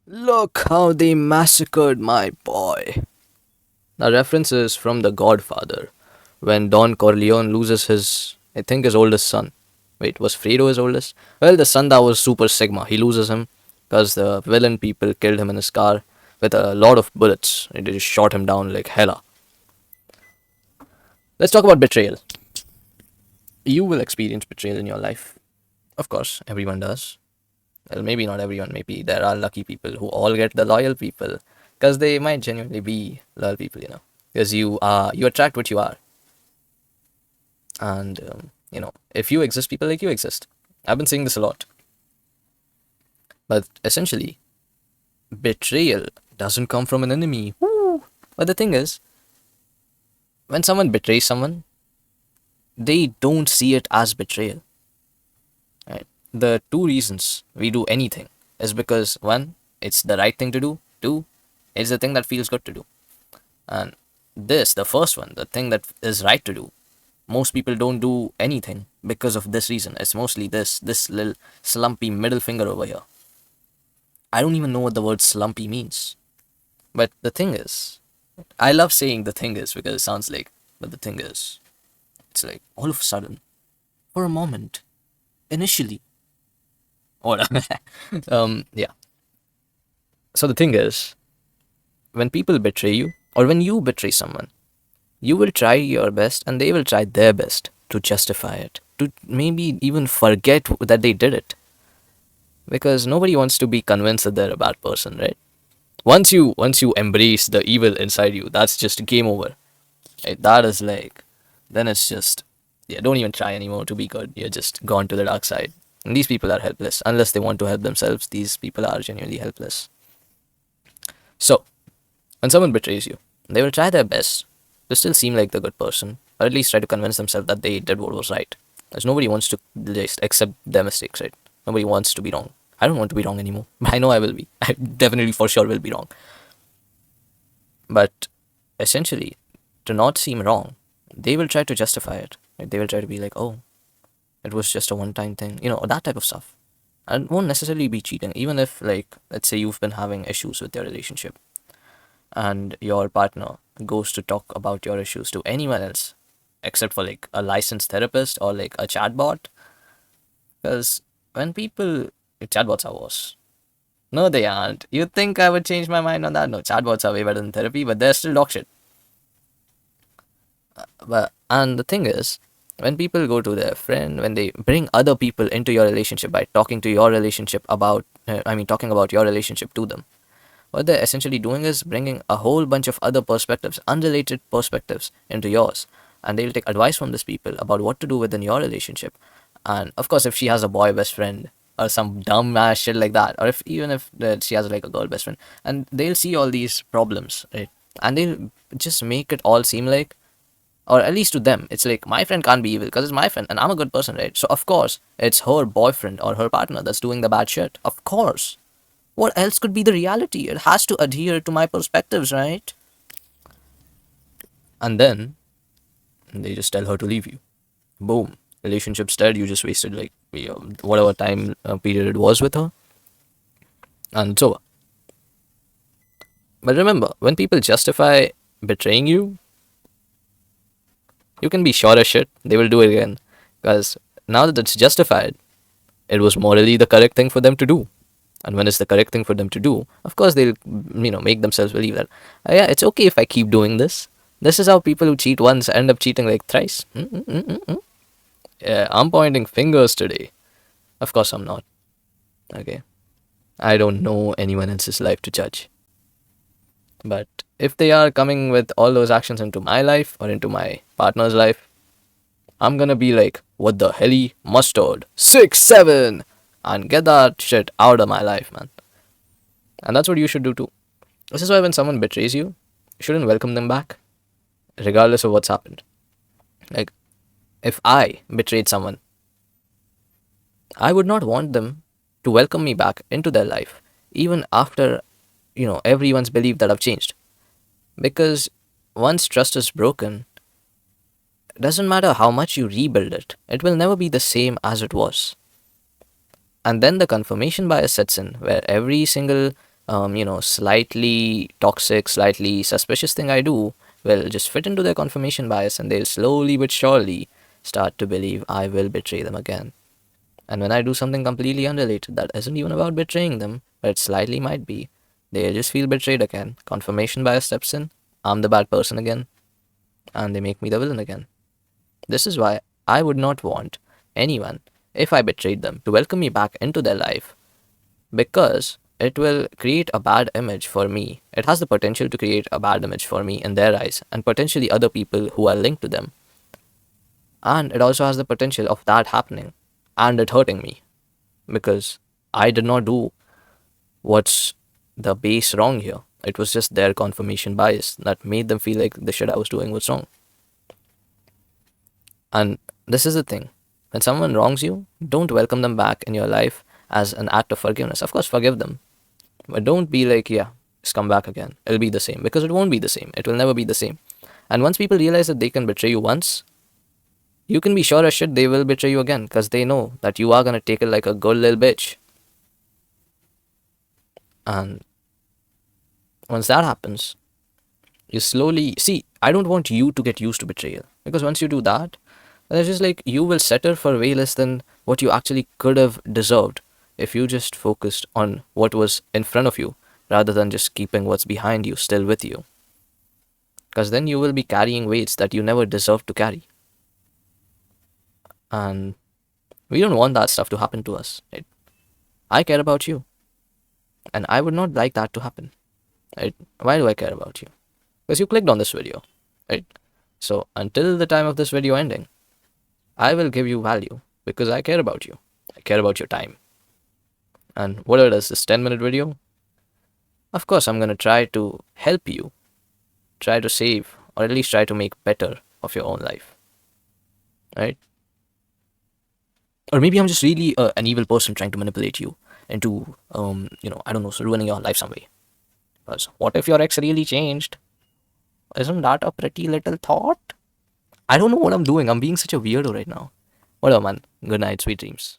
Look how they massacred my boy. The reference is from The Godfather, when Don Corleone loses his, I think, his oldest son. Wait, was Fredo his oldest? Well, the son that was Super Sigma. He loses him because the villain people killed him in his car with a lot of bullets. They just shot him down like hella. Let's talk about betrayal. You will experience betrayal in your life. Of course, everyone does. Well, maybe not everyone. Maybe there are lucky people who all get the loyal people because they might genuinely be loyal people. Because you attract what you are, and if you exist, people like you exist. I've been saying this a lot, but essentially, betrayal doesn't come from an enemy. Woo! But the thing is, when someone betrays someone, they don't see it as betrayal. Right? The two reasons we do anything is because one, it's the right thing to do. Two, it's the thing that feels good to do. And this, the first one, the thing that is right to do, most people don't do anything because of this reason. It's mostly this little slumpy middle finger over here. I don't even know what the word slumpy means. But the thing is, I love saying the thing is because it sounds like, but the thing is, it's like all of a sudden, for a moment, initially, or yeah. So the thing is, when people betray you, or when you betray someone, you will try your best and they will try their best to justify it, to maybe even forget that they did it. Because nobody wants to be convinced that they're a bad person, right? Once you embrace the evil inside you, that's just game over. Right? That is like, then it's just, yeah, don't even try anymore to be good. You're just gone to the dark side. And these people are helpless. Unless they want to help themselves, these people are genuinely helpless. So, when someone betrays you, they will try their best to still seem like the good person, or at least try to convince themselves that they did what was right. As nobody wants to just accept their mistakes, right? Nobody wants to be wrong. I don't want to be wrong anymore. I know I will be. I definitely for sure will be wrong. But essentially, to not seem wrong, they will try to justify it. Right? They will try to be like, oh, it was just a one time thing, that type of stuff. And it won't necessarily be cheating, even if, like, let's say you've been having issues with your relationship and your partner goes to talk about your issues to anyone else except for like a licensed therapist or like a chatbot. Because when people, chatbots are worse. No, they aren't. You think I would change my mind on that? No, chatbots are way better than therapy, but they're still dog shit. But and the thing is, when people go to their friend, when they bring other people into your relationship by talking to your relationship about, talking about your relationship to them, what they're essentially doing is bringing a whole bunch of other perspectives, unrelated perspectives, into yours. And they'll take advice from these people about what to do within your relationship. And of course, if she has a boy best friend or some dumb ass shit like that, or if even if she has like a girl best friend, and they'll see all these problems, right? And they'll just make it all seem like, or at least to them, it's like my friend can't be evil because it's my friend and I'm a good person, right? So of course, it's her boyfriend or her partner that's doing the bad shit. Of course. What else could be the reality? It has to adhere to my perspectives, right? And then they just tell her to leave you. Boom. Relationship's dead. You just wasted like whatever time period it was with her. And it's over. But remember, when people justify betraying you, you can be sure as shit they will do it again. Because now that it's justified, it was morally the correct thing for them to do. And when it's the correct thing for them to do, of course they'll make themselves believe that, yeah, it's okay if I keep doing this. This is how people who cheat once end up cheating like thrice. Yeah, I'm pointing fingers today. Of course I'm not. Okay, I don't know anyone else's life to judge. But if they are coming with all those actions into my life or into my partner's life, I'm gonna be like, what the helly mustard 6 7, and get that shit out of my life, man. And that's what you should do too. This is why when someone betrays you, you shouldn't welcome them back, regardless of what's happened. Like, if I betrayed someone, I would not want them to welcome me back into their life, even after, everyone's believed that I've changed. Because once trust is broken, it doesn't matter how much you rebuild it, it will never be the same as it was. And then the confirmation bias sets in, where every single slightly toxic, slightly suspicious thing I do will just fit into their confirmation bias, and they'll slowly but surely start to believe I will betray them again. And when I do something completely unrelated that isn't even about betraying them, but it slightly might be, they'll just feel betrayed again. Confirmation bias steps in, I'm the bad person again, and they make me the villain again. This is why I would not want anyone, if I betrayed them, to welcome me back into their life, because it will create a bad image for me. It has the potential to create a bad image for me in their eyes and potentially other people who are linked to them. And it also has the potential of that happening and it hurting me because I did not do what's the base wrong here. It was just their confirmation bias that made them feel like the shit I was doing was wrong. And this is the thing. When someone wrongs you, don't welcome them back in your life as an act of forgiveness. Of course, forgive them. But don't be like, yeah, just come back again. It'll be the same. Because it won't be the same. It will never be the same. And once people realize that they can betray you once, you can be sure as shit they will betray you again. Because they know that you are going to take it like a good little bitch. And once that happens, you slowly see. I don't want you to get used to betrayal. Because once you do that, then it's just like you will settle for way less than what you actually could have deserved if you just focused on what was in front of you rather than just keeping what's behind you still with you. Because then you will be carrying weights that you never deserved to carry. And we don't want that stuff to happen to us. Right? I care about you. And I would not like that to happen. Right? Why do I care about you? Because you clicked on this video. Right? So until the time of this video ending, I will give you value because I care about you. I care about your time. And whatever it is, this 10-minute video, of course, I'm going to try to help you, try to save, or at least try to make better of your own life. Right? Or maybe I'm just really an evil person trying to manipulate you into, I don't know, so ruining your life some way. Because what if your ex really changed? Isn't that a pretty little thought? I don't know what I'm doing. I'm being such a weirdo right now. Whatever, man. Good night, sweet dreams.